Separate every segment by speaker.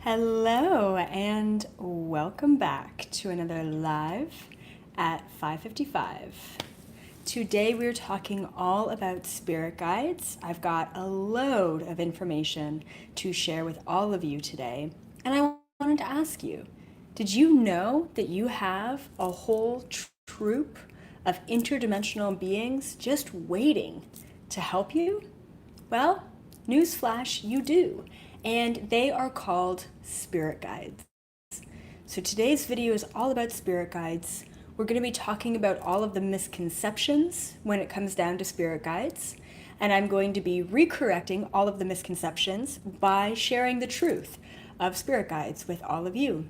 Speaker 1: Hello and welcome back to another live at 5:55. Today we're talking all about spirit guides. I've got a load of information to share with all of you today, and I wanted to ask you, did you know that you have a whole troop of interdimensional beings just waiting to help you? Well, newsflash, you do. And they are called spirit guides. So today's video is all about spirit guides. We're going to be talking about all of the misconceptions when it comes down to spirit guides. And I'm going to be recorrecting all of the misconceptions by sharing the truth of spirit guides with all of you.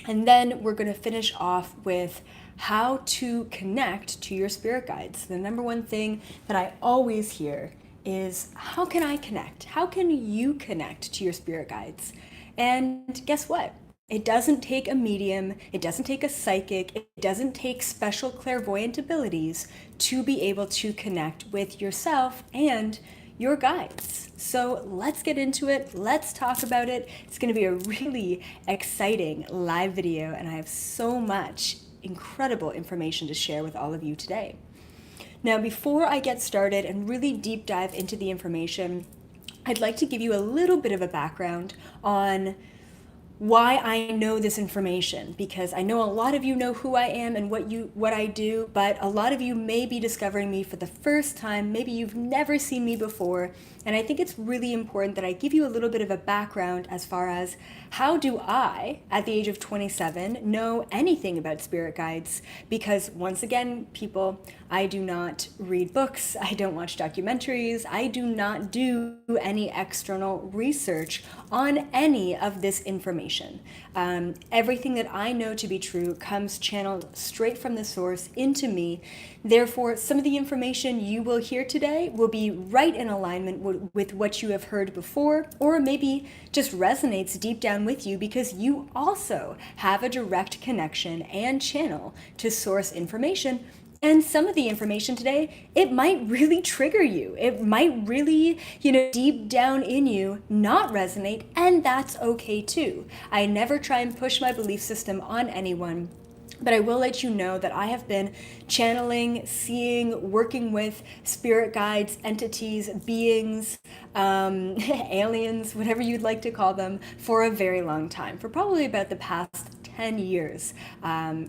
Speaker 1: And then we're going to finish off with how to connect to your spirit guides. The number one thing that I always hear is, how can I connect? How can you connect to your spirit guides? And guess what? It doesn't take a medium, it doesn't take a psychic, it doesn't take special clairvoyant abilities to be able to connect with yourself and your guides. So let's get into it. Let's talk about it. It's going to be a really exciting live video, and I have so much incredible information to share with all of you today. Now, before I get started and really deep dive into the information, I'd like to give you a little bit of a background on why I know this information, because I know a lot of you know who I am and what I do, but a lot of you may be discovering me for the first time. Maybe you've never seen me before, and I think it's really important that I give you a little bit of a background as far as how do I, at the age of 27, know anything about spirit guides, because once again, people, I do not read books, I don't watch documentaries, I do not do any external research on any of this information. Everything that I know to be true comes channeled straight from the source into me. Therefore, some of the information you will hear today will be right in alignment with what you have heard before, or maybe just resonates deep down with you because you also have a direct connection and channel to source information. And some of the information today, it might really trigger you. It might really, deep down in you not resonate, and that's okay too. I never try and push my belief system on anyone. But I will let you know that I have been channeling, seeing, working with spirit guides, entities, beings, aliens, whatever you'd like to call them, for a very long time, for probably about the past 10 years.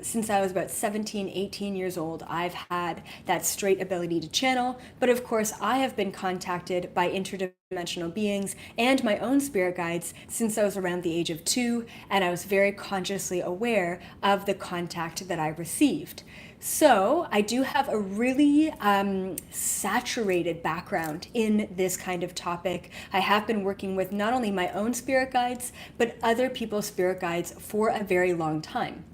Speaker 1: Since I was about 17, 18 years old, I've had that straight ability to channel. But of course, I have been contacted by interdimensional beings and my own spirit guides since I was around the age of 2, and I was very consciously aware of the contact that I received. So I do have a really saturated background in this kind of topic. I have been working with not only my own spirit guides, but other people's spirit guides for a very long time.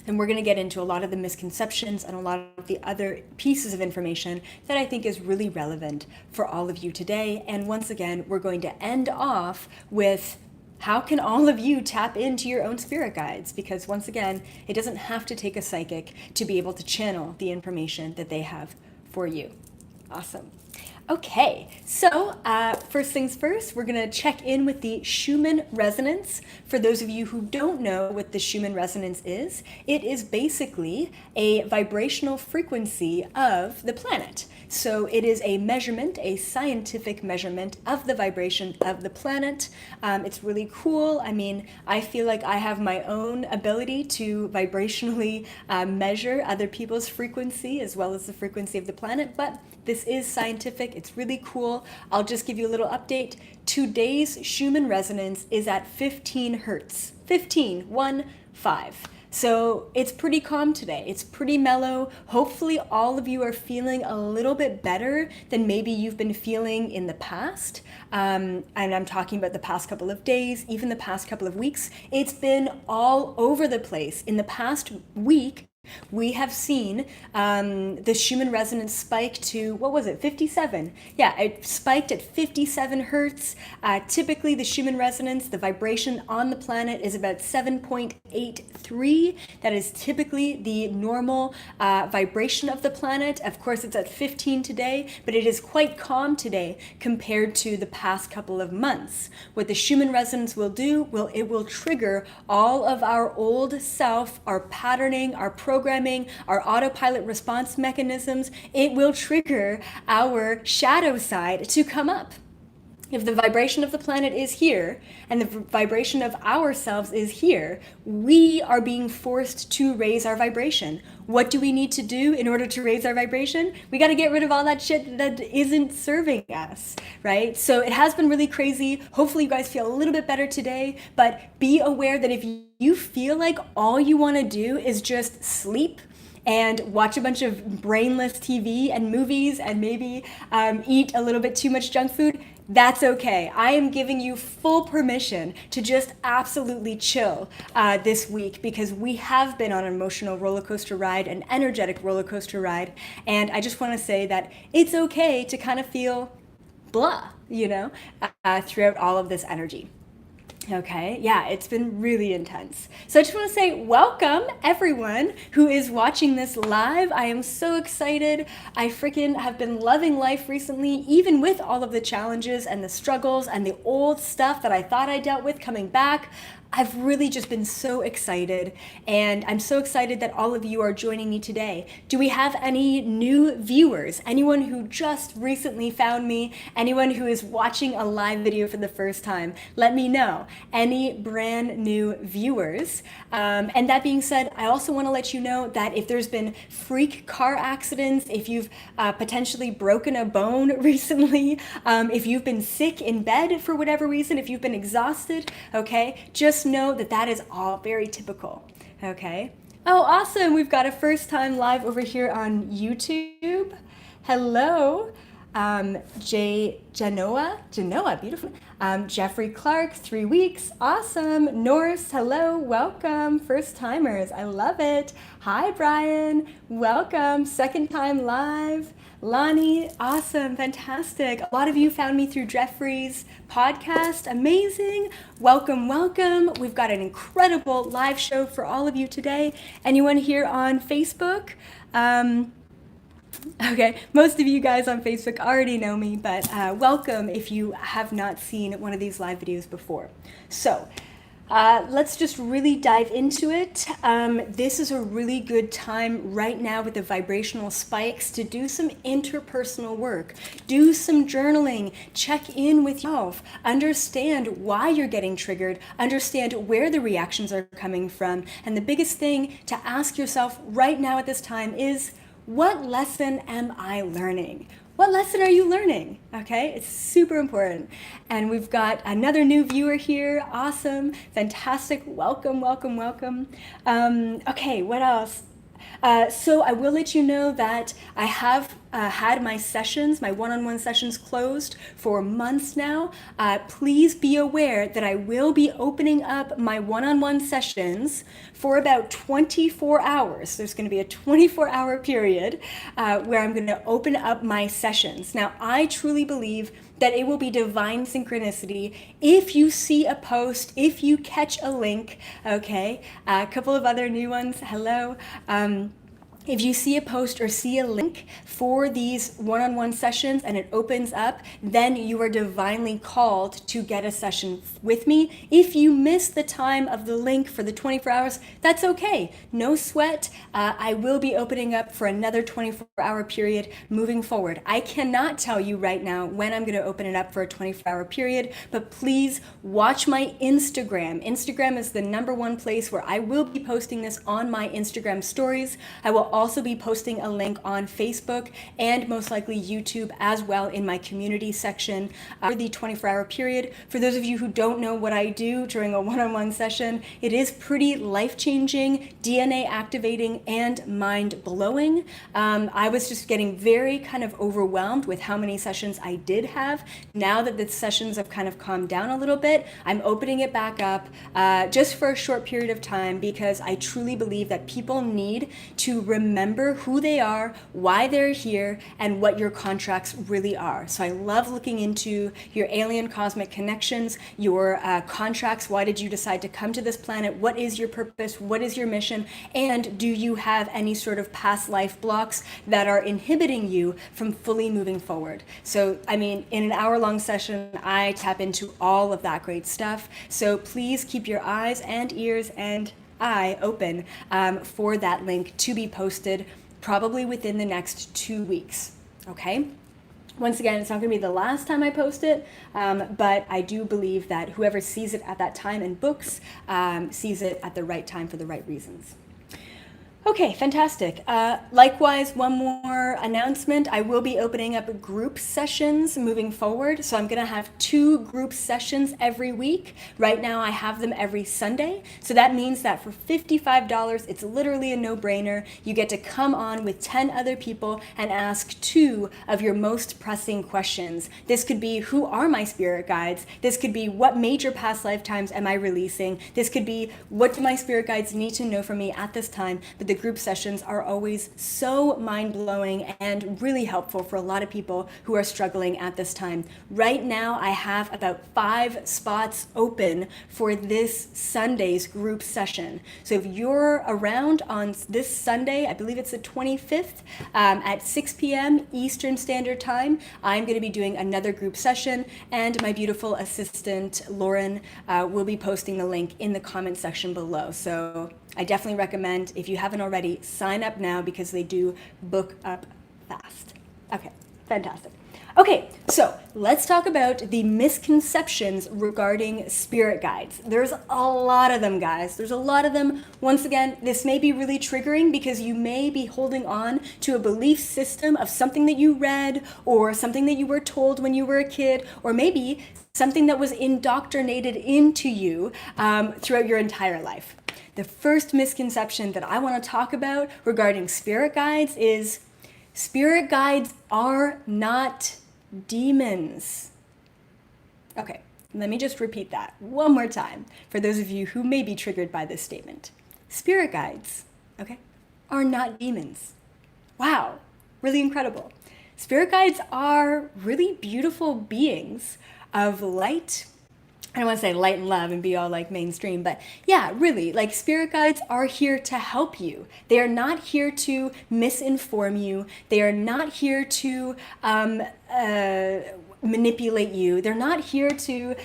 Speaker 1: And we're going to get into a lot of the misconceptions and a lot of the other pieces of information that I think is really relevant for all of you today. And once again, we're going to end off with, how can all of you tap into your own spirit guides? Because once again, it doesn't have to take a psychic to be able to channel the information that they have for you. Awesome. Okay, so first things first, we're going to check in with the Schumann resonance. For those of you who don't know what the Schumann resonance is, it is basically a vibrational frequency of the planet. So it is a measurement, a scientific measurement of the vibration of the planet. It's really cool. I mean, I feel like I have my own ability to vibrationally measure other people's frequency as well as the frequency of the planet, but this is scientific. It's really cool. I'll just give you a little update. Today's Schumann resonance is at 15 hertz. 15, 1, 5. So it's pretty calm today. It's pretty mellow. Hopefully all of you are feeling a little bit better than maybe you've been feeling in the past. And I'm talking about the past couple of days, even the past couple of weeks. It's been all over the place. In the past week, We have seen the Schumann resonance spike to, what was it, 57? Yeah, it spiked at 57 hertz. Typically, the Schumann resonance, the vibration on the planet is about 7.83. That is typically the normal vibration of the planet. Of course, it's at 15 today, but it is quite calm today compared to the past couple of months. What the Schumann resonance will do, it will trigger all of our old self, our patterning, our programming, our autopilot response mechanisms. It will trigger our shadow side to come up. If the vibration of the planet is here and the vibration of ourselves is here, we are being forced to raise our vibration. What do we need to do in order to raise our vibration? We got to get rid of all that shit that isn't serving us, right? So it has been really crazy. Hopefully you guys feel a little bit better today, but be aware that if you feel like all you want to do is just sleep and watch a bunch of brainless TV and movies and maybe eat a little bit too much junk food, that's okay. I am giving you full permission to just absolutely chill this week, because we have been on an emotional roller coaster ride, an energetic roller coaster ride, and I just want to say that it's okay to kind of feel blah, throughout all of this energy. Okay, yeah, it's been really intense. So I just want to say welcome everyone who is watching this live. I am so excited. I freaking have been loving life recently, even with all of the challenges and the struggles and the old stuff that I thought I dealt with coming back. I've really just been so excited, and I'm so excited that all of you are joining me today. Do we have any new viewers? Anyone who just recently found me? Anyone who is watching a live video for the first time? Let me know. Any brand new viewers? And that being said, I also want to let you know that if there's been freak car accidents, if you've potentially broken a bone recently, if you've been sick in bed for whatever reason, if you've been exhausted, okay, just know that that is all very typical, okay? Oh, awesome. We've got a first time live over here on YouTube. Hello. Genoa, beautiful. Jeffrey Clark, 3 weeks, awesome. Norse, hello, welcome. First timers, I love it. Hi, Brian, welcome. Second time live. Lonnie, awesome, fantastic. A lot of you found me through Jeffrey's podcast, amazing. Welcome, welcome. We've got an incredible live show for all of you today. Anyone here on Facebook? Okay, most of you guys on Facebook already know me, but welcome if you have not seen one of these live videos before. So let's just really dive into it. This is a really good time right now with the vibrational spikes to do some interpersonal work, do some journaling, check in with yourself, understand why you're getting triggered, understand where the reactions are coming from, and the biggest thing to ask yourself right now at this time is, what lesson am I learning? What lesson are you learning? Okay, it's super important. And we've got another new viewer here. Awesome, fantastic. Welcome, welcome, welcome. Okay, what else? So I will let you know that I have had my sessions, my one-on-one sessions closed for months now. Please be aware that I will be opening up my one-on-one sessions for about 24 hours. There's going to be a 24-hour period where I'm going to open up my sessions. Now, I truly believe that it will be divine synchronicity if you see a post, if you catch a link, okay? A couple of other new ones, hello. If you see a post or see a link for these one-on-one sessions and it opens up, then you are divinely called to get a session with me. If you miss the time of the link for the 24 hours, that's okay. No sweat. I will be opening up for another 24-hour period moving forward. I cannot tell you right now when I'm going to open it up for a 24-hour period, but please watch my Instagram. Instagram is the #1 place where I will be posting this on my Instagram stories. I will also be posting a link on Facebook and most likely YouTube as well in my community section for the 24-hour period. For those of you who don't know what I do during a one-on-one session, it is pretty life-changing, DNA activating, and mind-blowing. I was just getting very kind of overwhelmed with how many sessions I did have. Now that the sessions have kind of calmed down a little bit, I'm opening it back up just for a short period of time, because I truly believe that people need to remember who they are, why they're here, and what your contracts really are. So I love looking into your alien cosmic connections, your contracts. Why did you decide to come to this planet? What is your purpose? What is your mission? And do you have any sort of past life blocks that are inhibiting you from fully moving forward? So, I mean, in an hour-long session, I tap into all of that great stuff. So please keep your eyes and ears and eye open for that link to be posted probably within the next 2 weeks, okay? Once again, it's not going to be the last time I post it, but I do believe that whoever sees it at that time in books sees it at the right time for the right reasons. Okay, fantastic. Likewise, one more announcement. I will be opening up group sessions moving forward. So I'm going to have 2 group sessions every week. Right now, I have them every Sunday. So that means that for $55, it's literally a no-brainer. You get to come on with 10 other people and ask 2 of your most pressing questions. This could be, who are my spirit guides? This could be, what major past lifetimes am I releasing? This could be, what do my spirit guides need to know from me at this time? But the group sessions are always so mind-blowing and really helpful for a lot of people who are struggling at this time. Right now, I have about 5 spots open for this Sunday's group session. So if you're around on this Sunday, I believe it's the 25th, at 6 p.m. Eastern Standard Time, I'm going to be doing another group session, and my beautiful assistant, Lauren, will be posting the link in the comment section below. So I definitely recommend, if you haven't already, sign up now, because they do book up fast. Okay, fantastic. Okay, so let's talk about the misconceptions regarding spirit guides. There's a lot of them, guys. There's a lot of them. Once again, this may be really triggering because you may be holding on to a belief system of something that you read or something that you were told when you were a kid, or maybe something that was indoctrinated into you throughout your entire life. The first misconception that I want to talk about regarding spirit guides is spirit guides are not demons. Okay, let me just repeat that one more time for those of you who may be triggered by this statement. Spirit guides, okay, are not demons. Wow, really incredible. Spirit guides are really beautiful beings of light. I don't want to say light and love and be all like mainstream, but yeah, really, like spirit guides are here to help you. They are not here to misinform you. They are not here to manipulate you. They're not here to,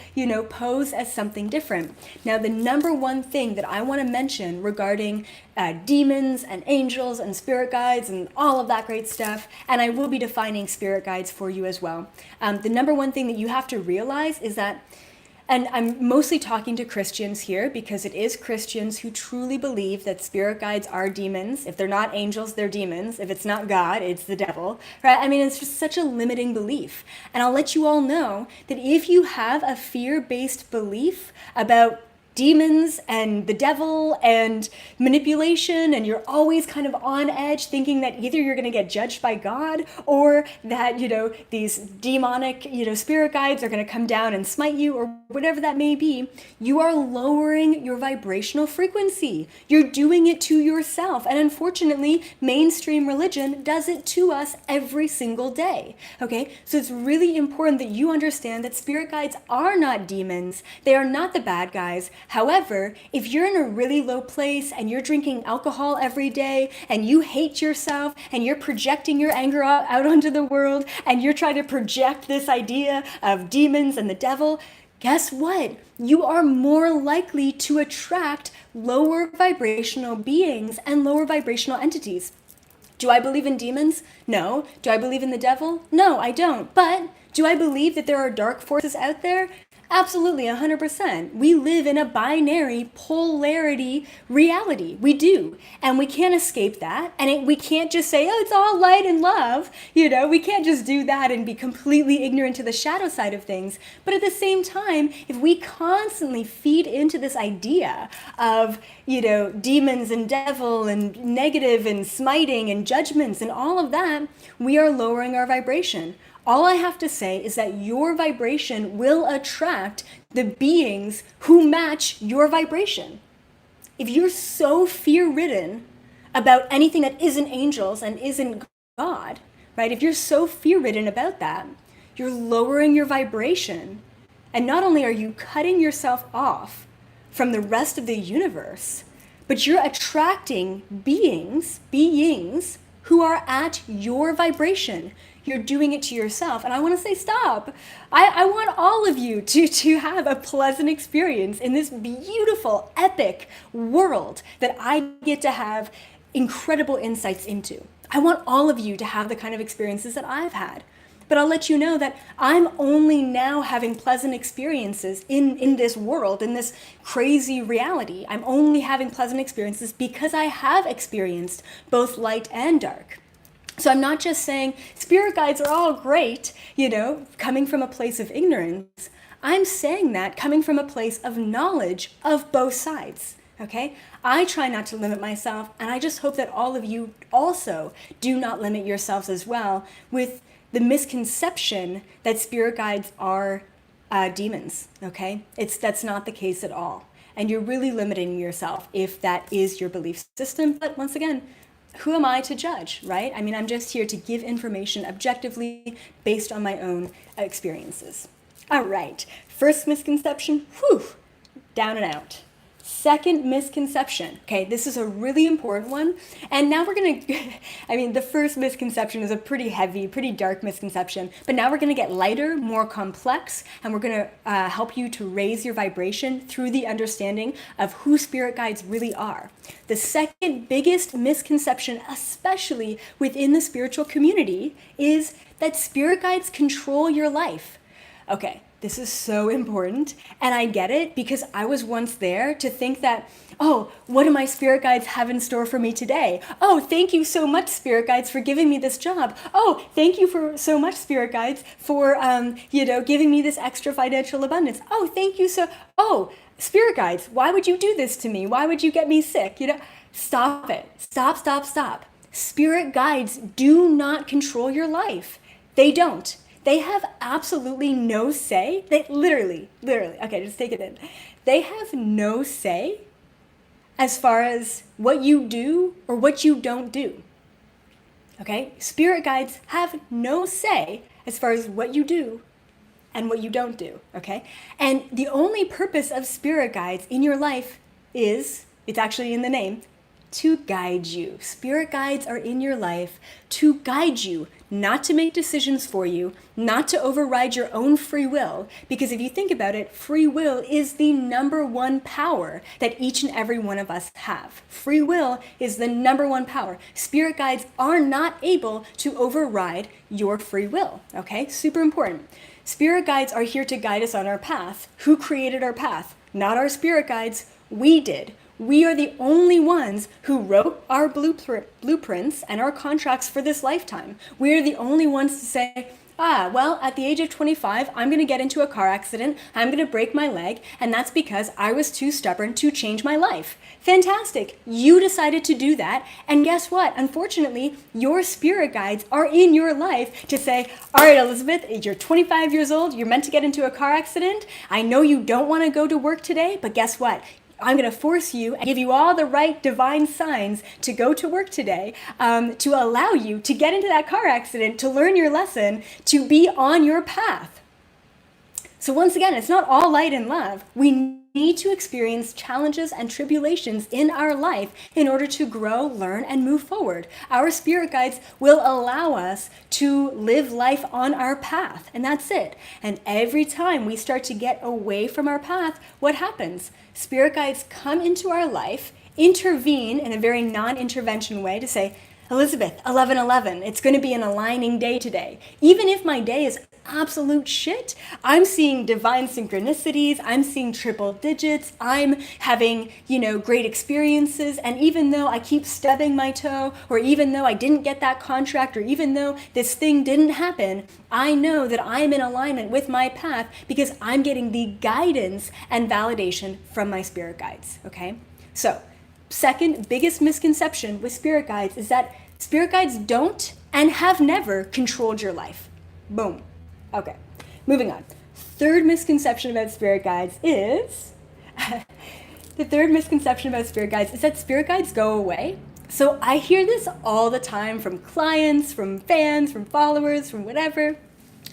Speaker 1: pose as something different. Now, the number one thing that I want to mention regarding demons and angels and spirit guides and all of that great stuff, and I will be defining spirit guides for you as well. The number one thing that you have to realize is that, and I'm mostly talking to Christians here, because it is Christians who truly believe that spirit guides are demons. If they're not angels, they're demons. If it's not God, it's the devil, right? I mean, it's just such a limiting belief. And I'll let you all know that if you have a fear-based belief about demons and the devil and manipulation, and you're always kind of on edge thinking that either you're going to get judged by God, or that, these demonic, spirit guides are going to come down and smite you, or whatever that may be, you are lowering your vibrational frequency. You're doing it to yourself. And unfortunately, mainstream religion does it to us every single day. Okay? So it's really important that you understand that spirit guides are not demons. They are not the bad guys. However, if you're in a really low place and you're drinking alcohol every day and you hate yourself and you're projecting your anger out onto the world and you're trying to project this idea of demons and the devil, guess what? You are more likely to attract lower vibrational beings and lower vibrational entities. Do I believe in demons? No. Do I believe in the devil? No, I don't. But do I believe that there are dark forces out there? Absolutely, 100%. We live in a binary polarity reality. We do. And we can't escape that. And we can't just say, oh, it's all light and love. We can't just do that and be completely ignorant to the shadow side of things. But at the same time, if we constantly feed into this idea of, demons and devil and negative and smiting and judgments and all of that, we are lowering our vibration. All I have to say is that your vibration will attract the beings who match your vibration. If you're so fear-ridden about anything that isn't angels and isn't God, right? If you're so fear-ridden about that, you're lowering your vibration. And not only are you cutting yourself off from the rest of the universe, but you're attracting beings who are at your vibration. You're doing it to yourself. And I want to say, stop. I want all of you to have a pleasant experience in this beautiful, epic world that I get to have incredible insights into. I want all of you to have the kind of experiences that I've had. But I'll let you know that I'm only now having pleasant experiences in this world, in this crazy reality. I'm only having pleasant experiences because I have experienced both light and dark. So I'm not just saying spirit guides are all great, coming from a place of ignorance. I'm saying that coming from a place of knowledge of both sides. Okay? I try not to limit myself, and I just hope that all of you also do not limit yourselves as well with the misconception that spirit guides are demons, okay? That's not the case at all. And you're really limiting yourself if that is your belief system. But once again, who am I to judge, right? I mean, I'm just here to give information objectively based on my own experiences. All right, first misconception, down and out. Second misconception, okay, this is a really important one. And now we're going to, the first misconception is a pretty heavy, pretty dark misconception. But now we're going to get lighter, more complex, and we're going to help you to raise your vibration through the understanding of who spirit guides really are. The second biggest misconception, especially within the spiritual community, is that spirit guides control your life. Okay. This is so important, and I get it because I was once there to think that, oh, what do my spirit guides have in store for me today? Oh, thank you so much, spirit guides, for giving me this job. Oh, thank you so much, spirit guides, for giving me this extra financial abundance. Oh, thank you oh, spirit guides, why would you do this to me? Why would you get me sick? Stop it. Stop. Spirit guides do not control your life. They don't. They have absolutely no say. They literally, okay, just take it in. They have no say as far as what you do or what you don't do. Okay? Spirit guides have no say as far as what you do and what you don't do. Okay? And the only purpose of spirit guides in your life is, it's actually in the name, to guide you. Spirit guides are in your life to guide you, not to make decisions for you, not to override your own free will. Because if you think about it, free will is the number one power that each and every one of us have. Free will is the number one power. Spirit guides are not able to override your free will. Okay, super important. Spirit guides are here to guide us on our path. Who created our path? Not our spirit guides. We did. We are the only ones who wrote our blueprints and our contracts for this lifetime. We are the only ones to say, well, at the age of 25, I'm going to get into a car accident, I'm going to break my leg, and that's because I was too stubborn to change my life. Fantastic. You decided to do that, and guess what? Unfortunately, your spirit guides are in your life to say, all right, Elizabeth, you're 25 years old, you're meant to get into a car accident, I know you don't want to go to work today, but guess what? I'm going to force you and give you all the right divine signs to go to work today, to allow you to get into that car accident, to learn your lesson, to be on your path. So once again, it's not all light and love. We need to experience challenges and tribulations in our life in order to grow, learn, and move forward. Our spirit guides will allow us to live life on our path, and that's it. And every time we start to get away from our path, what happens? Spirit guides come into our life, intervene in a very non-intervention way to say, Elizabeth, 11:11, it's going to be an aligning day today. Even if my day is absolute shit. I'm seeing divine synchronicities. I'm seeing triple digits. I'm having, great experiences. And even though I keep stubbing my toe, or even though I didn't get that contract, or even though this thing didn't happen, I know that I'm in alignment with my path because I'm getting the guidance and validation from my spirit guides, okay? So, second biggest misconception with spirit guides is that spirit guides don't and have never controlled your life. Boom. Okay, moving on. Third misconception about spirit guides is, that spirit guides go away. So I hear this all the time from clients, from fans, from followers, from whatever.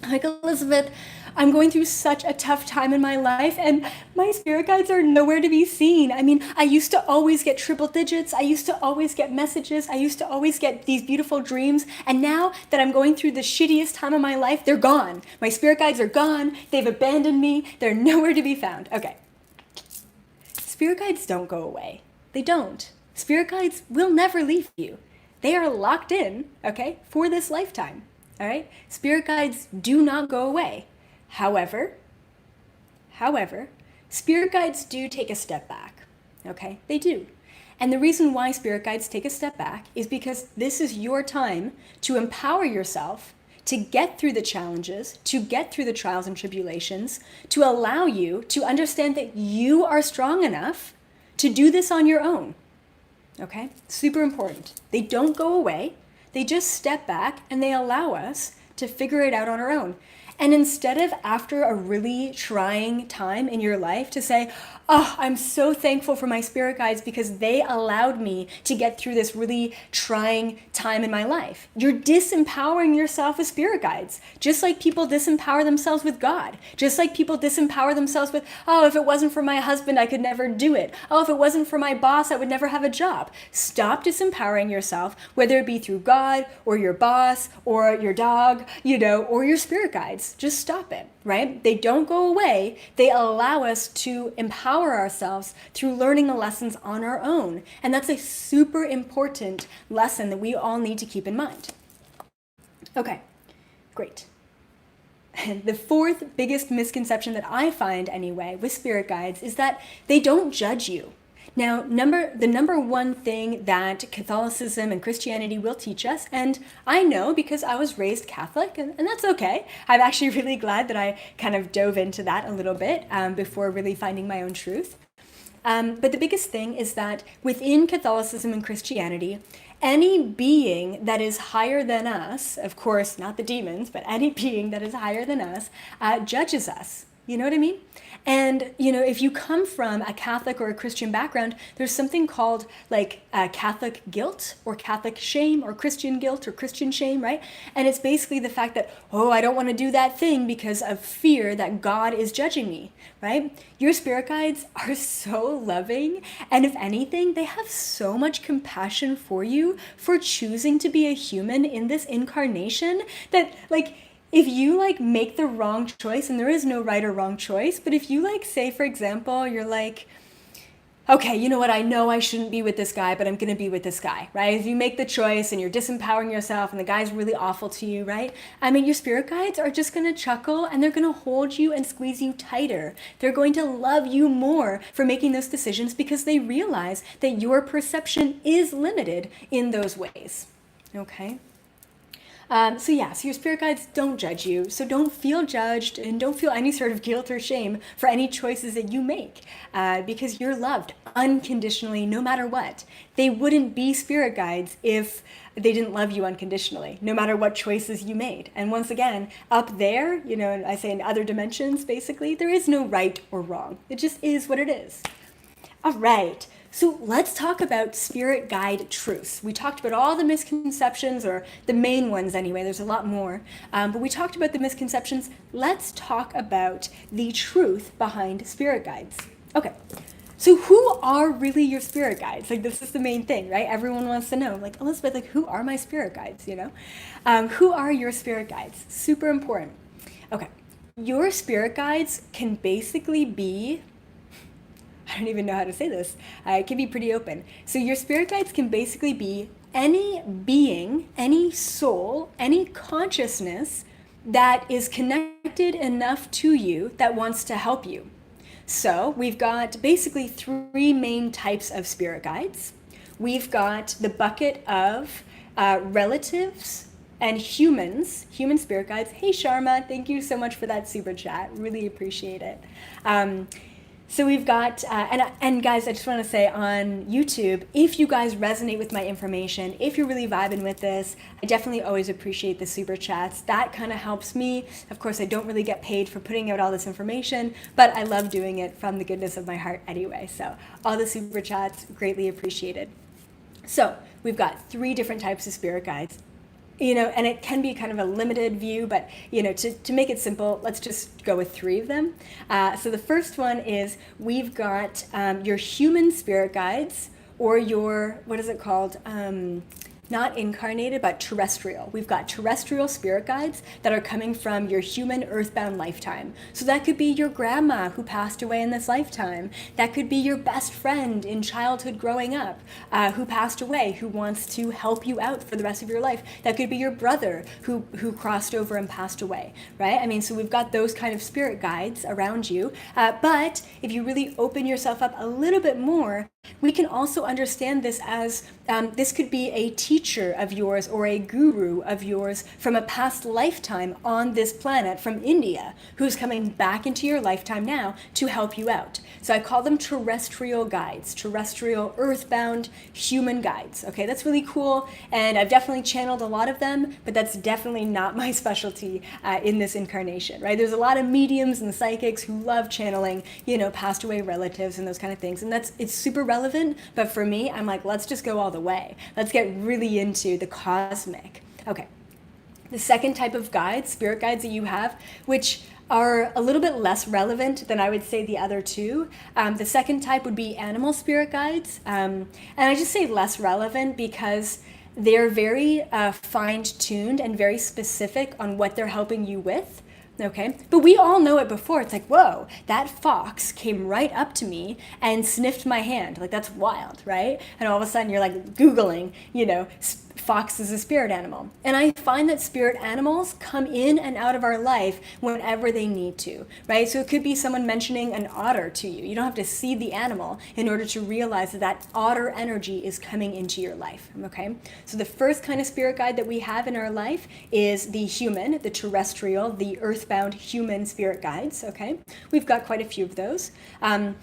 Speaker 1: Like, Elizabeth, I'm going through such a tough time in my life and my spirit guides are nowhere to be seen. I mean, I used to always get triple digits. I used to always get messages. I used to always get these beautiful dreams. And now that I'm going through the shittiest time of my life, they're gone. My spirit guides are gone. They've abandoned me. They're nowhere to be found. Okay. Spirit guides don't go away. They don't. Spirit guides will never leave you. They are locked in, okay, for this lifetime. All right? Spirit guides do not go away. However, spirit guides do take a step back, okay? They do. And the reason why spirit guides take a step back is because this is your time to empower yourself to get through the challenges, to get through the trials and tribulations, to allow you to understand that you are strong enough to do this on your own, okay? Super important. They don't go away. They just step back and they allow us to figure it out on our own. And instead of after a really trying time in your life to say, oh, I'm so thankful for my spirit guides because they allowed me to get through this really trying time in my life. You're disempowering yourself with spirit guides, just like people disempower themselves with God, just like people disempower themselves with, oh, if it wasn't for my husband, I could never do it. Oh, if it wasn't for my boss, I would never have a job. Stop disempowering yourself, whether it be through God or your boss or your dog, or your spirit guides. Just stop it, right? They don't go away. They allow us to empower ourselves through learning the lessons on our own. And that's a super important lesson that we all need to keep in mind. Okay, great. The fourth biggest misconception that I find anyway with spirit guides is that they don't judge you. Now, the number one thing that Catholicism and Christianity will teach us, and I know because I was raised Catholic, and that's okay. I'm actually really glad that I kind of dove into that a little bit before really finding my own truth. But the biggest thing is that within Catholicism and Christianity, any being that is higher than us, of course, not the demons, but any being that is higher than us, judges us. You know what I mean? And, if you come from a Catholic or a Christian background, there's something called Catholic guilt or Catholic shame or Christian guilt or Christian shame, right? And it's basically the fact that, oh, I don't want to do that thing because of fear that God is judging me, right? Your spirit guides are so loving. And if anything, they have so much compassion for you for choosing to be a human in this incarnation that, if you make the wrong choice, and there is no right or wrong choice, but if you say, for example, you're okay, you know what, I know I shouldn't be with this guy, but I'm going to be with this guy, right? If you make the choice and you're disempowering yourself and the guy's really awful to you, right? I mean, your spirit guides are just going to chuckle and they're going to hold you and squeeze you tighter. They're going to love you more for making those decisions because they realize that your perception is limited in those ways, okay? So your spirit guides don't judge you. So don't feel judged and don't feel any sort of guilt or shame for any choices that you make because you're loved unconditionally no matter what. They wouldn't be spirit guides if they didn't love you unconditionally, no matter what choices you made. And once again, up there, I say in other dimensions, basically, there is no right or wrong. It just is what it is. All right. So let's talk about spirit guide truths. We talked about all the misconceptions, or the main ones anyway. There's a lot more. But we talked about the misconceptions. Let's talk about the truth behind spirit guides. Okay. So who are really your spirit guides? This is the main thing, right? Everyone wants to know, Elizabeth, who are my spirit guides, Who are your spirit guides? Super important. Okay. Your spirit guides can basically be, I don't even know how to say this. It can be pretty open. So your spirit guides can basically be any being, any soul, any consciousness that is connected enough to you that wants to help you. So we've got basically three main types of spirit guides. We've got the bucket of relatives and humans, human spirit guides. Hey Sharma, thank you so much for that super chat. Really appreciate it. So we've got, and guys, I just want to say on YouTube, if you guys resonate with my information, if you're really vibing with this, I definitely always appreciate the super chats. That kind of helps me. Of course, I don't really get paid for putting out all this information, but I love doing it from the goodness of my heart anyway. So all the super chats, greatly appreciated. So we've got three different types of spirit guides. And it can be kind of a limited view, but, to make it simple, let's just go with three of them. So the first one is we've got your human spirit guides, or your, what is it called? Not incarnated, but terrestrial. We've got terrestrial spirit guides that are coming from your human earthbound lifetime. So that could be your grandma who passed away in this lifetime. That could be your best friend in childhood growing up who passed away, who wants to help you out for the rest of your life. That could be your brother who crossed over and passed away, right? I mean, so we've got those kind of spirit guides around you. But if you really open yourself up a little bit more, we can also understand this as this could be a teacher of yours or a guru of yours from a past lifetime on this planet from India who's coming back into your lifetime now to help you out. So I call them terrestrial guides, terrestrial earthbound human guides. Okay, that's really cool. And I've definitely channeled a lot of them, but that's definitely not my specialty in this incarnation, right? There's a lot of mediums and psychics who love channeling, passed away relatives and those kind of things. And it's super relevant, but for me, I'm like, let's just go all the way. Let's get really into the cosmic. Okay. The second type of guides, spirit guides that you have, which are a little bit less relevant than I would say the other two. The second type would be animal spirit guides. And I just say less relevant because they're very fine-tuned and very specific on what they're helping you with. Okay, but we all know it before. It's like, whoa, that fox came right up to me and sniffed my hand. Like, that's wild, right? And all of a sudden you're like Googling, fox is a spirit animal. And I find that spirit animals come in and out of our life whenever they need to, right? So it could be someone mentioning an otter to you. You don't have to see the animal in order to realize that otter energy is coming into your life, okay? So the first kind of spirit guide that we have in our life is the human, the terrestrial, the earthbound human spirit guides, okay? We've got quite a few of those. And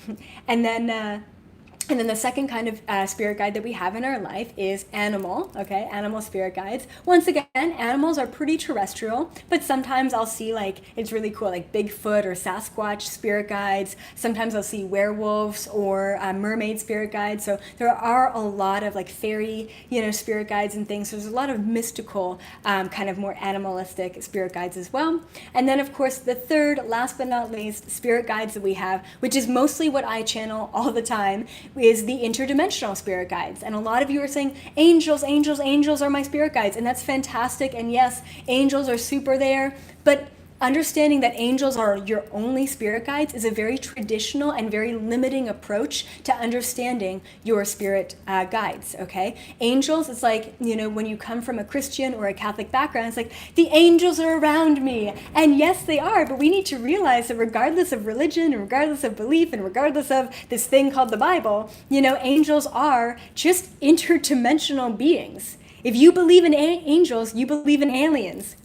Speaker 1: then the second kind of spirit guide that we have in our life is animal, okay? Animal spirit guides. Once again, animals are pretty terrestrial, but sometimes I'll see it's really cool, like Bigfoot or Sasquatch spirit guides. Sometimes I'll see werewolves or mermaid spirit guides. So there are a lot of fairy, spirit guides and things. So there's a lot of mystical, kind of more animalistic spirit guides as well. And then of course, the third, last but not least, spirit guides that we have, which is mostly what I channel all the time, is the interdimensional spirit guides. And a lot of you are saying, angels, angels, angels are my spirit guides. And that's fantastic. And yes, angels are super there. But understanding that angels are your only spirit guides is a very traditional and very limiting approach to understanding your spirit guides, okay? Angels, it's like, when you come from a Christian or a Catholic background, it's like, the angels are around me. And yes, they are, but we need to realize that regardless of religion, and regardless of belief, and regardless of this thing called the Bible, angels are just interdimensional beings. If you believe in angels, you believe in aliens.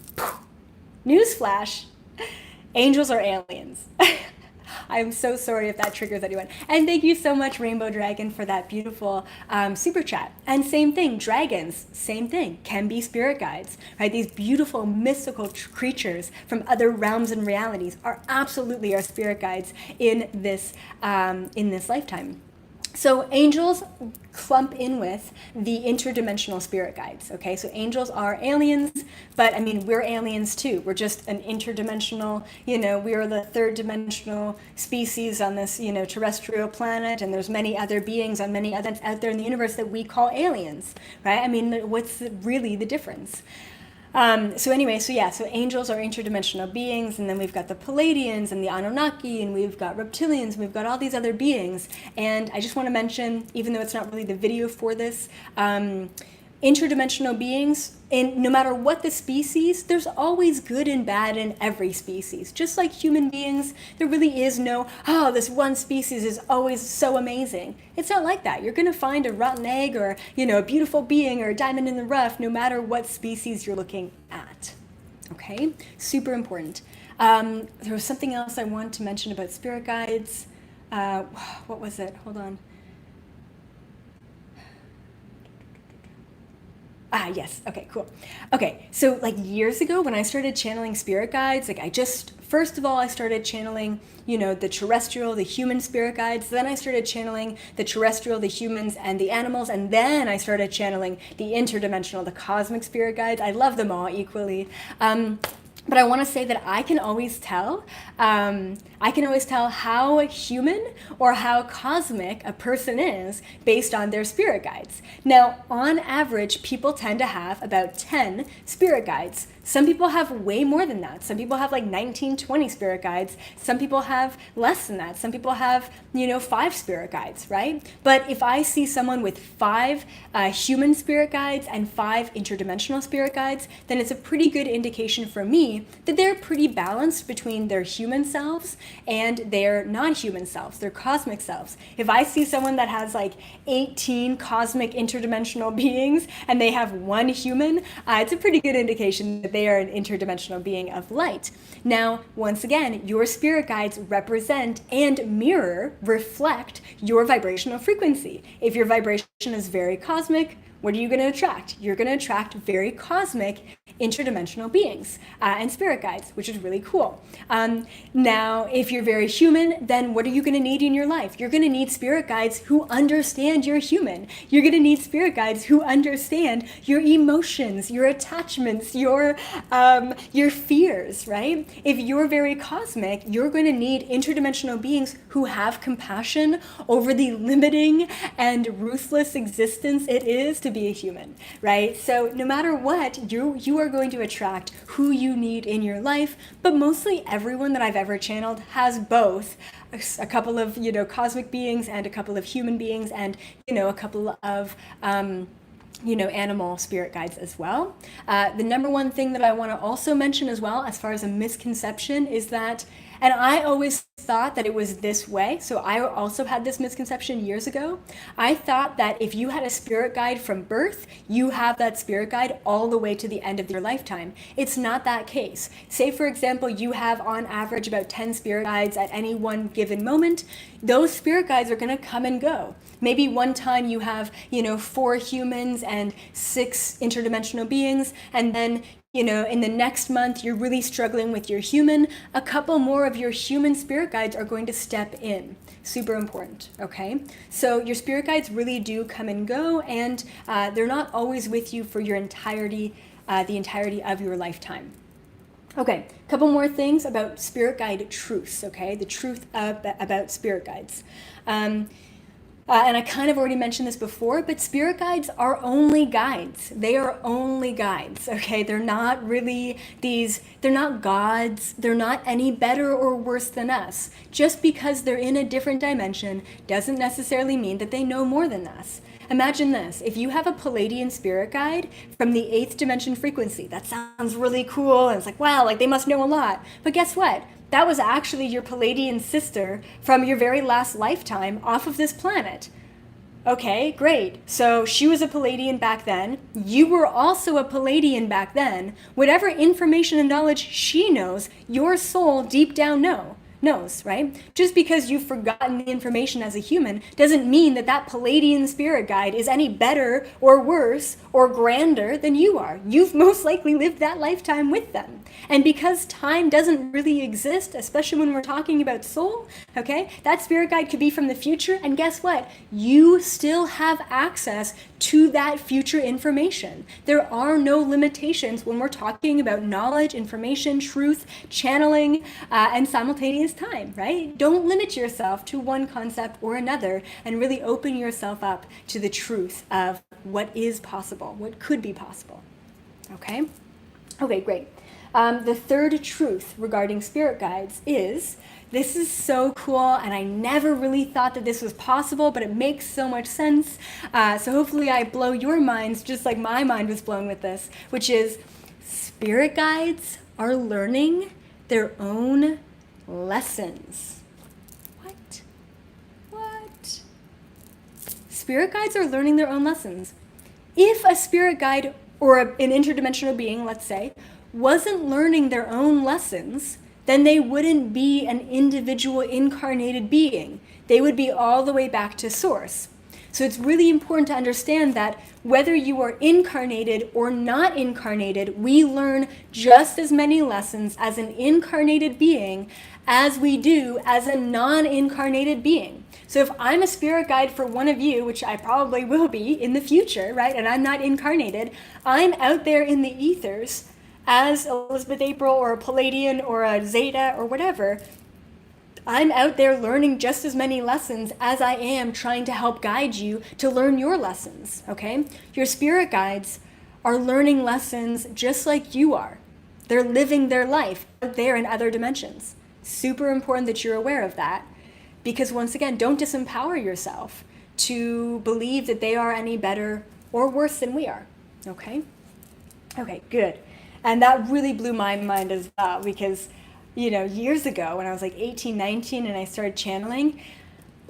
Speaker 1: Newsflash, angels are aliens. I'm so sorry if that triggers anyone. And thank you so much, Rainbow Dragon, for that beautiful super chat. And same thing, dragons, same thing, can be spirit guides, right? These beautiful mystical creatures from other realms and realities are absolutely our spirit guides in this lifetime. So angels clump in with the interdimensional spirit guides, okay? So angels are aliens, but I mean, we're aliens too. We're just an interdimensional, we are the third dimensional species on this, terrestrial planet, and there's many other beings on many others out there in the universe that we call aliens, right? I mean, what's really the difference? So angels are interdimensional beings, and then we've got the Palladians and the Anunnaki, and we've got reptilians, and we've got all these other beings. And I just want to mention, even though it's not really the video for this, interdimensional beings, and no matter what the species, there's always good and bad in every species. Just like human beings, there really is no, oh, this one species is always so amazing. It's not like that. You're going to find a rotten egg or, a beautiful being or a diamond in the rough, no matter what species you're looking at. Okay? Super important. There was something else I wanted to mention about spirit guides. What was it? Hold on. Yes. Okay, cool. Okay, so like years ago when I started channeling spirit guides, first of all, I started channeling, the terrestrial, the human spirit guides. Then I started channeling the terrestrial, the humans, and the animals. And then I started channeling the interdimensional, the cosmic spirit guides. I love them all equally. But I want to say that I can always tell how human or how cosmic a person is based on their spirit guides. Now, on average, people tend to have about 10 spirit guides. Some people have way more than that. Some people have like 19, 20 spirit guides. Some people have less than that. Some people have, 5 spirit guides, right? But if I see someone with 5 human spirit guides and 5 interdimensional spirit guides, then it's a pretty good indication for me that they're pretty balanced between their human selves and their non-human selves, their cosmic selves. If I see someone that has like 18 cosmic interdimensional beings and they have 1 human, it's a pretty good indication that they are an interdimensional being of light. Now, once again, your spirit guides represent and reflect your vibrational frequency. If your vibration is very cosmic, what are you going to attract? You're going to attract very cosmic interdimensional beings and spirit guides, which is really cool. Now, if you're very human, then what are you going to need in your life? You're going to need spirit guides who understand you're human. You're going to need spirit guides who understand your emotions, your attachments, your fears, right? If you're very cosmic, you're going to need interdimensional beings who have compassion over the limiting and ruthless existence it is to be a human, right? So no matter what, you are going to attract who you need in your life, but mostly everyone that I've ever channeled has both a couple of, cosmic beings and a couple of human beings and, a couple of, animal spirit guides as well. The number one thing that I want to also mention as well, as far as a misconception, is that, and I always thought that it was this way, so I also had this misconception years ago. I thought that if you had a spirit guide from birth, you have that spirit guide all the way to the end of your lifetime. It's not that case. Say, for example, you have on average about 10 spirit guides at any one given moment. Those spirit guides are going to come and go. Maybe one time you have, 4 humans and 6 interdimensional beings, and then in the next month, you're really struggling with your human, a couple more of your human spirit guides are going to step in. Super important, okay? So your spirit guides really do come and go, and they're not always with you for your entirety, the entirety of your lifetime. Okay, a couple more things about spirit guide truths, okay? The truth about spirit guides. And I kind of already mentioned this before, but spirit guides are only guides. They are only guides, okay? They're not really they're not gods. They're not any better or worse than us. Just because they're in a different dimension doesn't necessarily mean that they know more than us. Imagine this, if you have a Palladian spirit guide from the 8th dimension frequency, that sounds really cool, and it's like, wow, like they must know a lot. But guess what? That was actually your Palladian sister from your very last lifetime off of this planet. Okay, great. So she was a Palladian back then. You were also a Palladian back then. Whatever information and knowledge she knows, your soul deep down knows, right? Just because you've forgotten the information as a human doesn't mean that that Palladian spirit guide is any better or worse or grander than you are. You've most likely lived that lifetime with them. And because time doesn't really exist, especially when we're talking about soul, okay, that spirit guide could be from the future, and guess what? You still have access to that future information. There are no limitations when we're talking about knowledge, information, truth, channeling, and simultaneous time, right? Don't limit yourself to one concept or another, and really open yourself up to the truth of what is possible, what could be possible, okay? Okay, great. The third truth regarding spirit guides is This is so cool, and I never really thought that this was possible, but it makes so much sense. So hopefully I blow your minds just like my mind was blown with this, which is spirit guides are learning their own lessons. What? Spirit guides are learning their own lessons. If a spirit guide or an interdimensional being, let's say, wasn't learning their own lessons, then they wouldn't be an individual incarnated being. They would be all the way back to source. So it's really important to understand that whether you are incarnated or not incarnated, we learn just as many lessons as an incarnated being as we do as a non-incarnated being. So if I'm a spirit guide for one of you, which I probably will be in the future, right, and I'm not incarnated, I'm out there in the ethers as Elizabeth April or a Palladian or a Zeta or whatever. I'm out there learning just as many lessons as I am trying to help guide you to learn your lessons, okay? Your spirit guides are learning lessons just like you are. They're living their life out there in other dimensions. Super important that you're aware of that, because once again, don't disempower yourself to believe that they are any better or worse than we are, okay? Okay, good. And that really blew my mind as well, because years ago when I was like 18, 19 and I started channeling,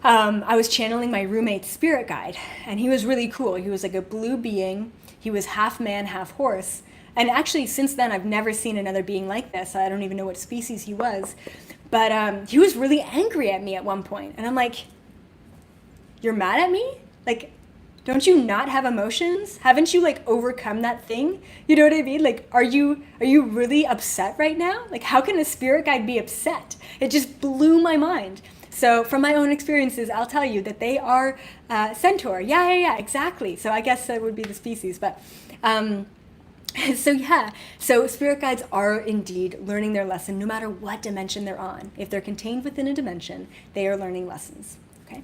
Speaker 1: I was channeling my roommate's spirit guide, and he was really cool. He was like a blue being. He was half man, half horse. And actually since then, I've never seen another being like this. I don't even know what species he was. But he was really angry at me at one point. And I'm like, you're mad at me? Like, don't you not have emotions? Haven't you like overcome that thing? You know what I mean? Like, are you really upset right now? Like, how can a spirit guide be upset? It just blew my mind. So from my own experiences, I'll tell you that they are centaur. Yeah, exactly. So I guess that would be the species. But so spirit guides are indeed learning their lesson no matter what dimension they're on. If they're contained within a dimension, they are learning lessons. Okay,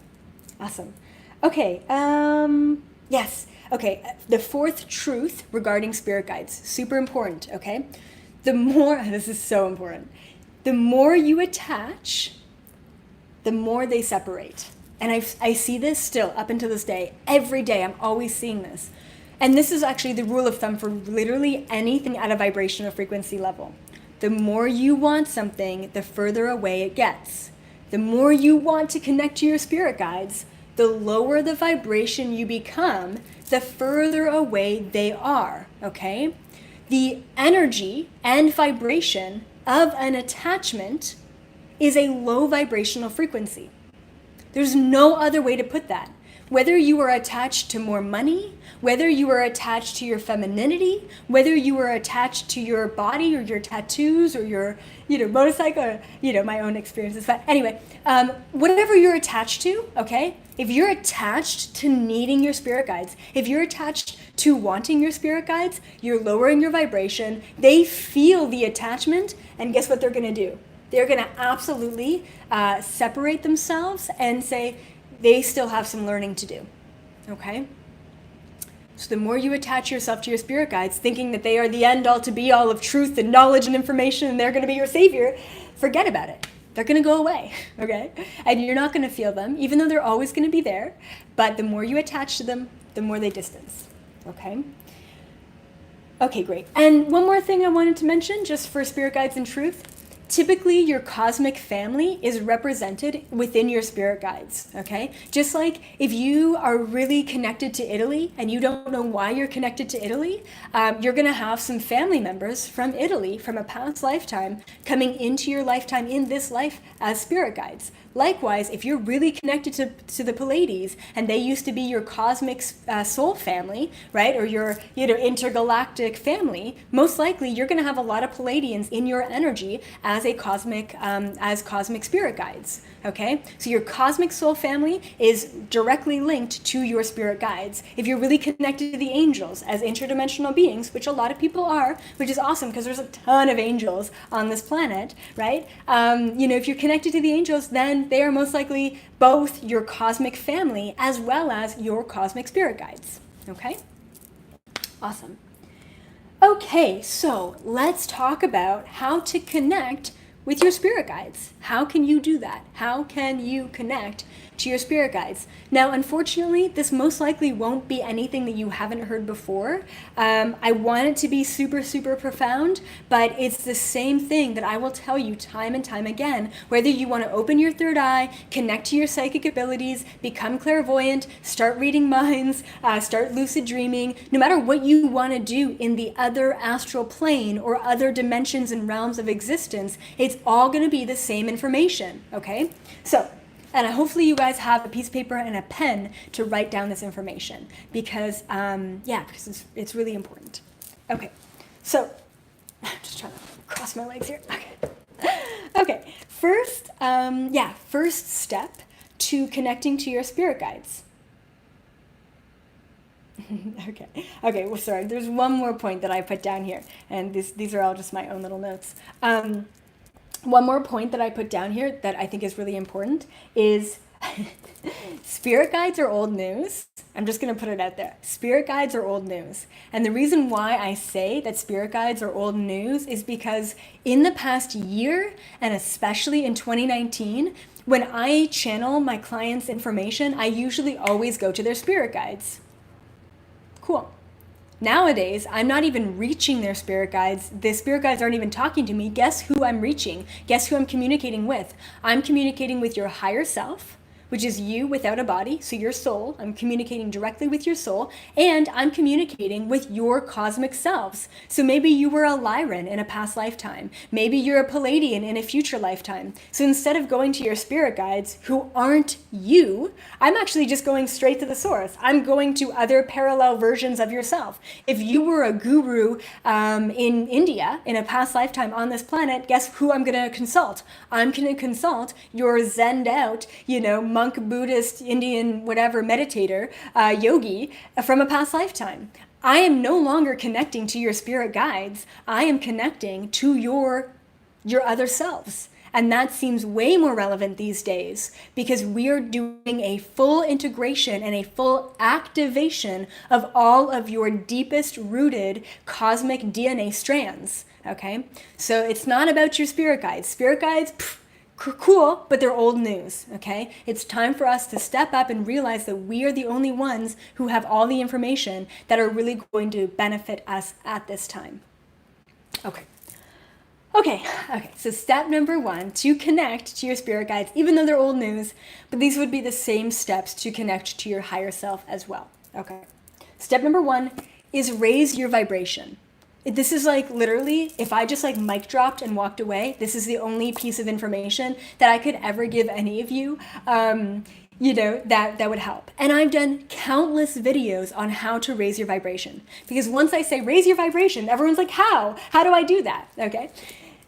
Speaker 1: awesome. Okay, yes. Okay, the fourth truth regarding spirit guides, super important, okay? This is so important. The more you attach, the more they separate. And I see this still up until this day. Every day I'm always seeing this. And this is actually the rule of thumb for literally anything at a vibrational frequency level. The more you want something, the further away it gets. The more you want to connect to your spirit guides, the lower the vibration you become, the further away they are, okay? The energy and vibration of an attachment is a low vibrational frequency. There's no other way to put that. Whether you are attached to more money, whether you are attached to your femininity, whether you are attached to your body or your tattoos or your, motorcycle, or, my own experiences. But anyway, whatever you're attached to, okay? If you're attached to needing your spirit guides, if you're attached to wanting your spirit guides, you're lowering your vibration. They feel the attachment, and guess what they're going to do? They're going to absolutely separate themselves and say, they still have some learning to do, okay? So the more you attach yourself to your spirit guides, thinking that they are the end all to be all of truth and knowledge and information, and they're going to be your savior, forget about it. They're going to go away, okay? And you're not going to feel them, even though they're always going to be there. But the more you attach to them, the more they distance, okay? Okay, great. And one more thing I wanted to mention, just for spirit guides and truth. Typically, your cosmic family is represented within your spirit guides, okay? Just like if you are really connected to Italy and you don't know why you're connected to Italy, you're going to have some family members from Italy from a past lifetime coming into your lifetime in this life as spirit guides. Likewise, if you're really connected to the Pleiades and they used to be your cosmic soul family, right, or your intergalactic family, most likely you're going to have a lot of Pleiadians in your energy as cosmic spirit guides. Okay, so your cosmic soul family is directly linked to your spirit guides. If you're really connected to the angels as interdimensional beings, which a lot of people are, which is awesome because there's a ton of angels on this planet, right? If you're connected to the angels, then they are most likely both your cosmic family as well as your cosmic spirit guides. Okay? Awesome. Okay, so let's talk about how to connect with your spirit guides. How can you do that? How can you connect to your spirit guides? Now, unfortunately, this most likely won't be anything that you haven't heard before. I want it to be super, super profound, but it's the same thing that I will tell you time and time again. Whether you want to open your third eye, connect to your psychic abilities, become clairvoyant, start reading minds, start lucid dreaming, no matter what you want to do in the other astral plane or other dimensions and realms of existence, it's all going to be the same information, okay? So, and hopefully you guys have a piece of paper and a pen to write down this information because, because it's really important. Okay, so I'm just trying to cross my legs here. Okay, first step to connecting to your spirit guides. Okay, well, sorry, there's one more point that I put down here, and these are all just my own little notes. One more point that I put down here that I think is really important is spirit guides are old news. I'm just going to put it out there. Spirit guides are old news. And the reason why I say that spirit guides are old news is because in the past year, and especially in 2019, when I channel my clients' information, I usually always go to their spirit guides. Cool. Nowadays, I'm not even reaching their spirit guides. The spirit guides aren't even talking to me. Guess who I'm reaching? Guess who I'm communicating with? I'm communicating with your higher self, which is you without a body, so your soul. I'm communicating directly with your soul, and I'm communicating with your cosmic selves. So maybe you were a Lyran in a past lifetime. Maybe you're a Palladian in a future lifetime. So instead of going to your spirit guides, who aren't you, I'm actually just going straight to the source. I'm going to other parallel versions of yourself. If you were a guru in India in a past lifetime on this planet, guess who I'm going to consult? I'm going to consult your Zen'd out, monk, Buddhist, Indian, whatever, meditator, yogi from a past lifetime. I am no longer connecting to your spirit guides. I am connecting to your other selves. And that seems way more relevant these days because we are doing a full integration and a full activation of all of your deepest rooted cosmic DNA strands, okay? So it's not about your spirit guides. Spirit guides, cool, but they're old news, okay? It's time for us to step up and realize that we are the only ones who have all the information that are really going to benefit us at this time. Okay, so step number 1, to connect to your spirit guides, even though they're old news, but these would be the same steps to connect to your higher self as well, okay? Step number 1 is raise your vibration. This is like literally, if I just like mic dropped and walked away, this is the only piece of information that I could ever give any of you, that would help. And I've done countless videos on how to raise your vibration. Because once I say raise your vibration, everyone's like, how? How do I do that? Okay.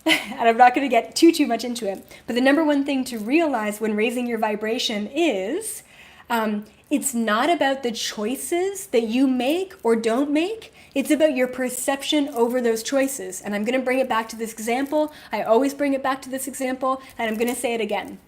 Speaker 1: And I'm not going to get too much into it. But the number one thing to realize when raising your vibration is it's not about the choices that you make or don't make. It's about your perception over those choices. And I'm going to bring it back to this example. I always bring it back to this example, and I'm going to say it again.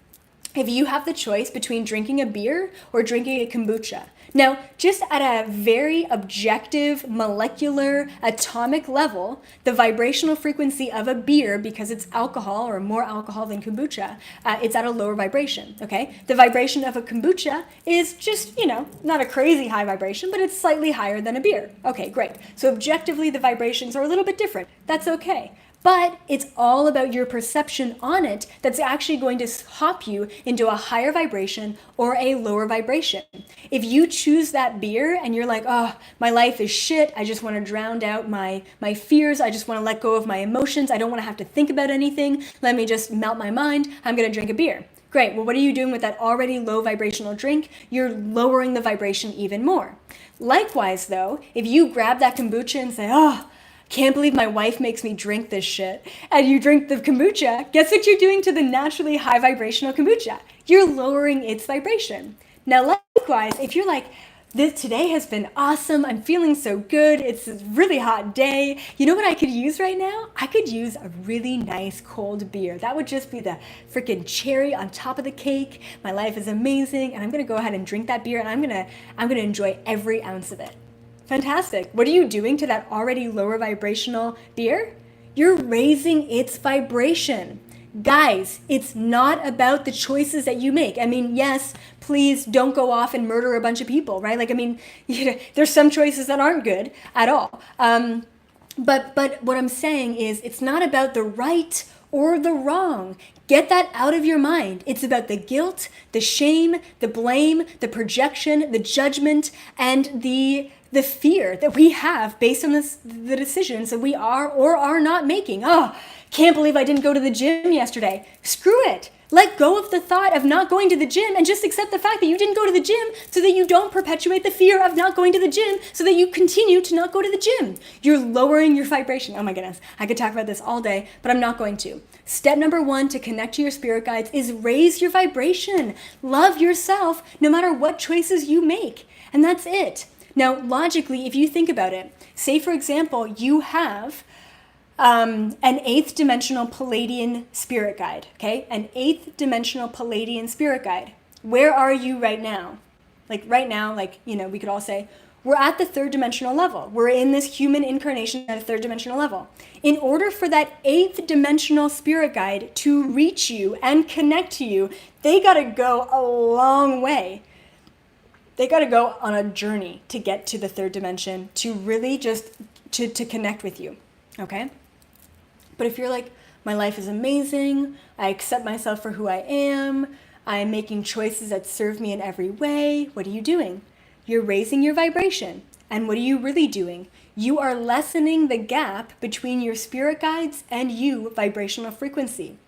Speaker 1: If you have the choice between drinking a beer or drinking a kombucha, now just at a very objective, molecular, atomic level, the vibrational frequency of a beer, because it's alcohol or more alcohol than kombucha, it's at a lower vibration, okay? The vibration of a kombucha is just, not a crazy high vibration, but it's slightly higher than a beer. Okay, great. So objectively, the vibrations are a little bit different. That's okay. But it's all about your perception on it that's actually going to hop you into a higher vibration or a lower vibration. If you choose that beer and you're like, oh, my life is shit, I just want to drown out my fears, I just want to let go of my emotions, I don't want to have to think about anything, let me just melt my mind, I'm going to drink a beer. Great, well, what are you doing with that already low vibrational drink? You're lowering the vibration even more. Likewise, though, if you grab that kombucha and say, oh, can't believe my wife makes me drink this shit, and you drink the kombucha, guess what you're doing to the naturally high vibrational kombucha? You're lowering its vibration. Now, likewise, if you're like, today has been awesome, I'm feeling so good, it's a really hot day, you know what I could use right now? I could use a really nice cold beer. That would just be the freaking cherry on top of the cake. My life is amazing, and I'm gonna go ahead and drink that beer, and I'm gonna enjoy every ounce of it. Fantastic. What are you doing to that already lower vibrational beer? You're raising its vibration. Guys, it's not about the choices that you make. I mean, yes, please don't go off and murder a bunch of people, right? Like, I mean, there's some choices that aren't good at all. But what I'm saying is it's not about the right or the wrong. Get that out of your mind. It's about the guilt, the shame, the blame, the projection, the judgment, and the fear that we have based on the decisions that we are or are not making. Oh, can't believe I didn't go to the gym yesterday. Screw it. Let go of the thought of not going to the gym and just accept the fact that you didn't go to the gym so that you don't perpetuate the fear of not going to the gym so that you continue to not go to the gym. You're lowering your vibration. Oh my goodness, I could talk about this all day, but I'm not going to. Step number 1 to connect to your spirit guides is raise your vibration. Love yourself no matter what choices you make. And that's it. Now, logically, if you think about it, say for example, you have an 8th dimensional Palladian spirit guide, okay? An 8th dimensional Palladian spirit guide. Where are you right now? Like right now, we could all say, we're at the 3rd dimensional level. We're in this human incarnation at a 3rd dimensional level. In order for that 8th dimensional spirit guide to reach you and connect to you, they gotta go a long way. They gotta go on a journey to get to the 3rd dimension, to really just to connect with you, okay? But if you're like, my life is amazing, I accept myself for who I am, I'm making choices that serve me in every way, what are you doing? You're raising your vibration. And what are you really doing? You are lessening the gap between your spirit guides and you, vibrational frequency.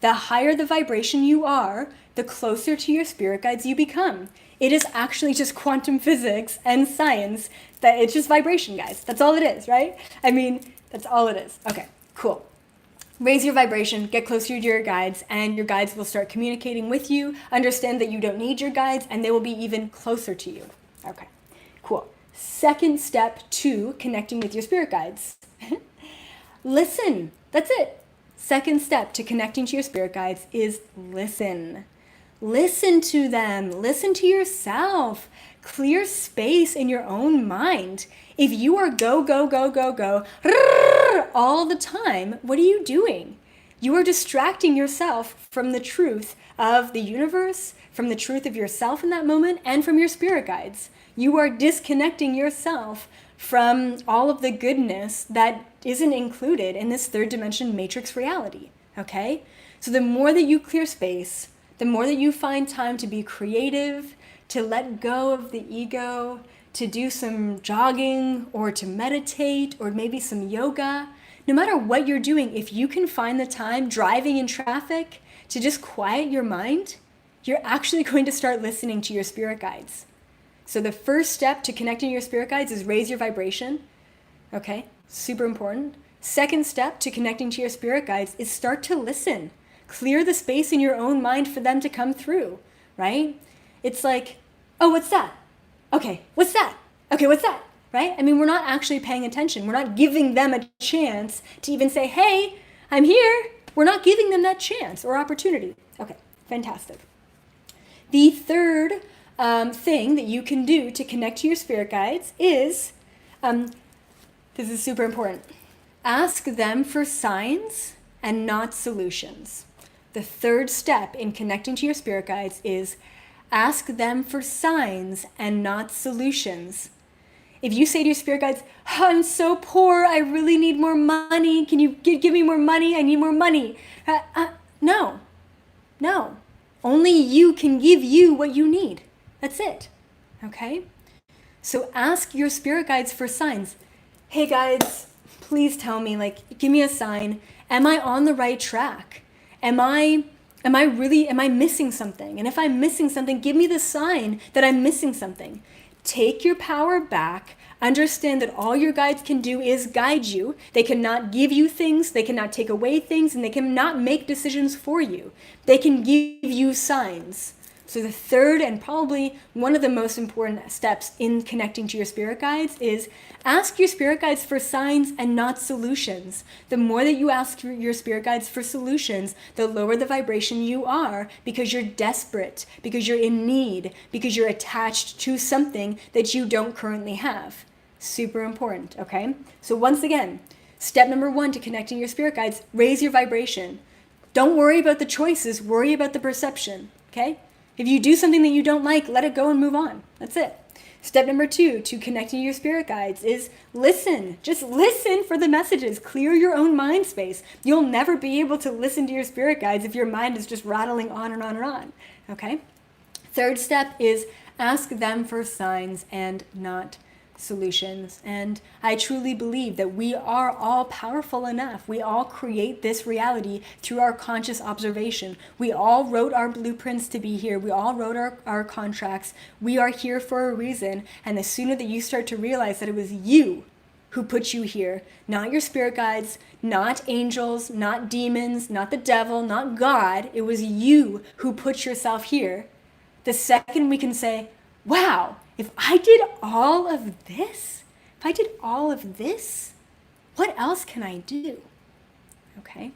Speaker 1: The higher the vibration you are, the closer to your spirit guides you become. It is actually just quantum physics and science that it's just vibration, guys. That's all it is, right? I mean, that's all it is. Okay, cool. Raise your vibration, get closer to your guides, and your guides will start communicating with you. Understand that you don't need your guides, and they will be even closer to you. Okay, cool. Second step to connecting with your spirit guides. Listen. That's it. Second step to connecting to your spirit guides is listen. Listen to them. Listen to yourself. Clear space in your own mind. If you are go, go, go, go, go, all the time, what are you doing? You are distracting yourself from the truth of the universe, from the truth of yourself in that moment, and from your spirit guides. You are disconnecting yourself from all of the goodness that isn't included in this 3rd dimension matrix reality, okay? So the more that you clear space, the more that you find time to be creative, to let go of the ego, to do some jogging or to meditate or maybe some yoga, no matter what you're doing, if you can find the time driving in traffic to just quiet your mind, you're actually going to start listening to your spirit guides. So the first step to connecting to your spirit guides is raise your vibration. Okay, super important. Second step to connecting to your spirit guides is start to listen. Clear the space in your own mind for them to come through, right? It's like, oh, what's that? Okay, what's that? Okay, what's that? Right? I mean, we're not actually paying attention. We're not giving them a chance to even say, hey, I'm here. We're not giving them that chance or opportunity. Okay, fantastic. The third thing that you can do to connect to your spirit guides is, this is super important, ask them for signs and not solutions. The third step in connecting to your spirit guides is ask them for signs and not solutions. If you say to your spirit guides, oh, I'm so poor, I really need more money. Can you give me more money? I need more money. No. Only you can give you what you need. That's it. Okay? So ask your spirit guides for signs. Hey guides, please tell me, give me a sign. Am I on the right track? Am I missing something? And if I'm missing something, give me the sign that I'm missing something. Take your power back. Understand that all your guides can do is guide you. They cannot give you things, they cannot take away things, and they cannot make decisions for you. They can give you signs. So the third and probably one of the most important steps in connecting to your spirit guides is ask your spirit guides for signs and not solutions. The more that you ask your spirit guides for solutions, the lower the vibration you are because you're desperate, because you're in need, because you're attached to something that you don't currently have. Super important, okay? So once again, step number 1 to connecting your spirit guides, raise your vibration. Don't worry about the choices, worry about the perception, okay? If you do something that you don't like, let it go and move on. That's it. Step number 2 to connecting to your spirit guides is listen. Just listen for the messages. Clear your own mind space. You'll never be able to listen to your spirit guides if your mind is just rattling on and on and on, okay? Third step is ask them for signs and not solutions. And I truly believe that we are all powerful enough. We all create this reality through our conscious observation. We all wrote our blueprints to be here. We all wrote our contracts. We are here for a reason. And the sooner that you start to realize that it was you who put you here, not your spirit guides, not angels, not demons, not the devil, not God, it was you who put yourself here. The second we can say, wow, if I did all of this, what else can I do? Okay?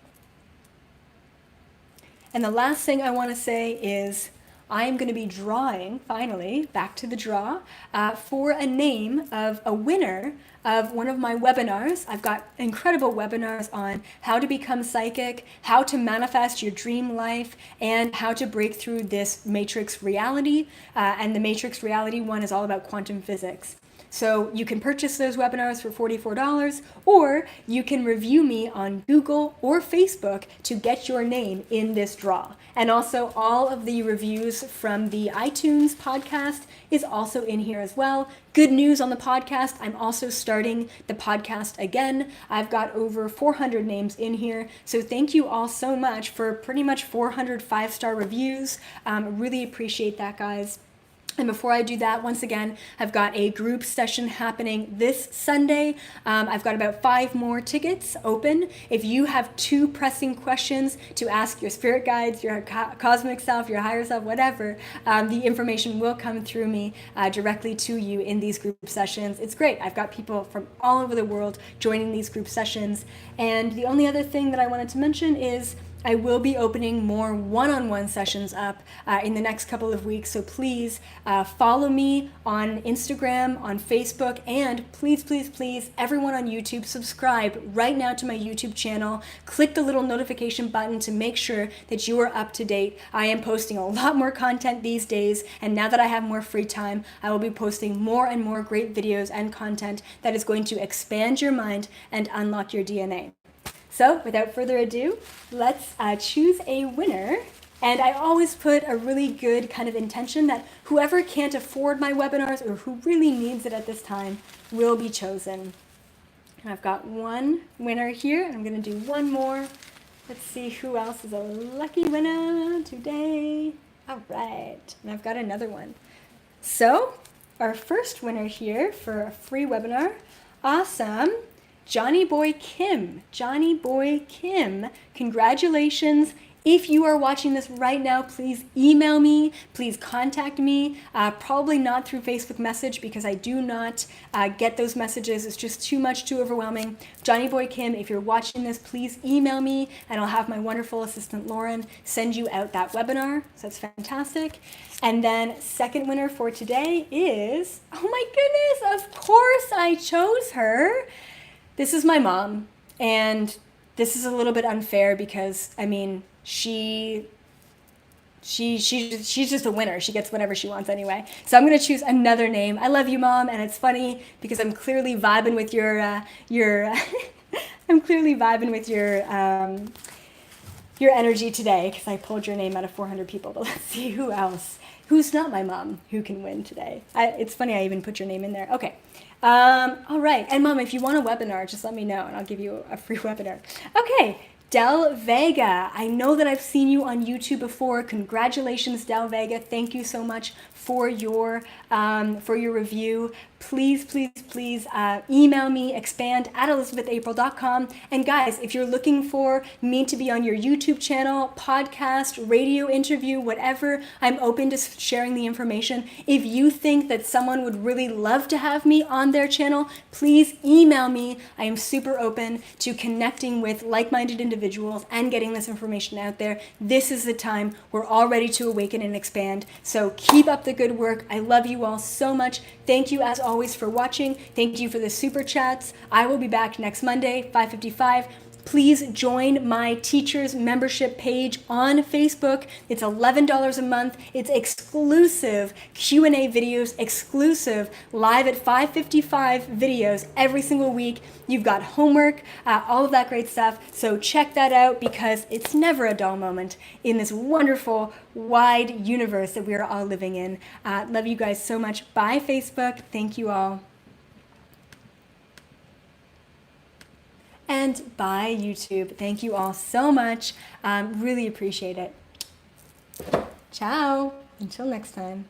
Speaker 1: And the last thing I want to say is I am going to be drawing, finally, back to the draw, for a name of a winner of one of my webinars. I've got incredible webinars on how to become psychic, how to manifest your dream life, and how to break through this matrix reality. And the matrix reality one is all about quantum physics. So you can purchase those webinars for $44, or you can review me on Google or Facebook to get your name in this draw. And also all of the reviews from the iTunes podcast is also in here as well. Good news on the podcast, I'm also starting the podcast again. I've got over 400 names in here. So thank you all so much for pretty much 400 5-star reviews. Really appreciate that, guys. And before I do that, once again, I've got a group session happening this Sunday. I've got about 5 more tickets open. If you have 2 pressing questions to ask your spirit guides, your cosmic self, your higher self, whatever, the information will come through me directly to you in these group sessions. It's great. I've got people from all over the world joining these group sessions. And the only other thing that I wanted to mention is I will be opening more one-on-one sessions up in the next couple of weeks, so please follow me on Instagram, on Facebook, and please, please, please, everyone on YouTube, subscribe right now to my YouTube channel. Click the little notification button to make sure that you are up to date. I am posting a lot more content these days, and now that I have more free time, I will be posting more and more great videos and content that is going to expand your mind and unlock your DNA. So without further ado, let's choose a winner. And I always put a really good kind of intention that whoever can't afford my webinars or who really needs it at this time will be chosen. And I've got one winner here. I'm going to do one more. Let's see who else is a lucky winner today. All right. And I've got another one. So our first winner here for a free webinar. Awesome. Johnny Boy Kim. Johnny Boy Kim, congratulations. If you are watching this right now, please email me, please contact me, probably not through Facebook message because I do not get those messages. It's just too much, too overwhelming. Johnny Boy Kim, if you're watching this, please email me and I'll have my wonderful assistant Lauren send you out that webinar. So that's fantastic. And then second winner for today is, oh my goodness, of course I chose her. This is my mom, and this is a little bit unfair because, I mean, she's just a winner. She gets whatever she wants anyway. So I'm going to choose another name. I love you, Mom, and it's funny because I'm clearly vibing with your I'm clearly vibing with your energy today because I pulled your name out of 400 people. But let's see who else. Who's not my mom who can win today? It's funny I even put your name in there. Okay. All right. And Mom, if you want a webinar, just let me know and I'll give you a free webinar. Okay. Del Vega. I know that I've seen you on YouTube before. Congratulations, Del Vega. Thank you so much for your review. Please, please, please email me, expand@elizabethapril.com. And guys, if you're looking for me to be on your YouTube channel, podcast, radio interview, whatever, I'm open to sharing the information. If you think that someone would really love to have me on their channel, please email me. I am super open to connecting with like-minded individuals and getting this information out there. This is the time. We're all ready to awaken and expand. So keep up the good work. I love you all so much. Thank you as always for watching. Thank you for the super chats. I will be back next Monday, 5:55. Please join my teachers membership page on Facebook. It's $11 a month. It's exclusive Q&A videos, exclusive live at 5:55 videos every single week. You've got homework, all of that great stuff. So check that out because it's never a dull moment in this wonderful, wide universe that we are all living in. Love you guys so much. Bye, Facebook. Thank you all. And bye, YouTube. Thank you all so much. Really appreciate it. Ciao. Until next time.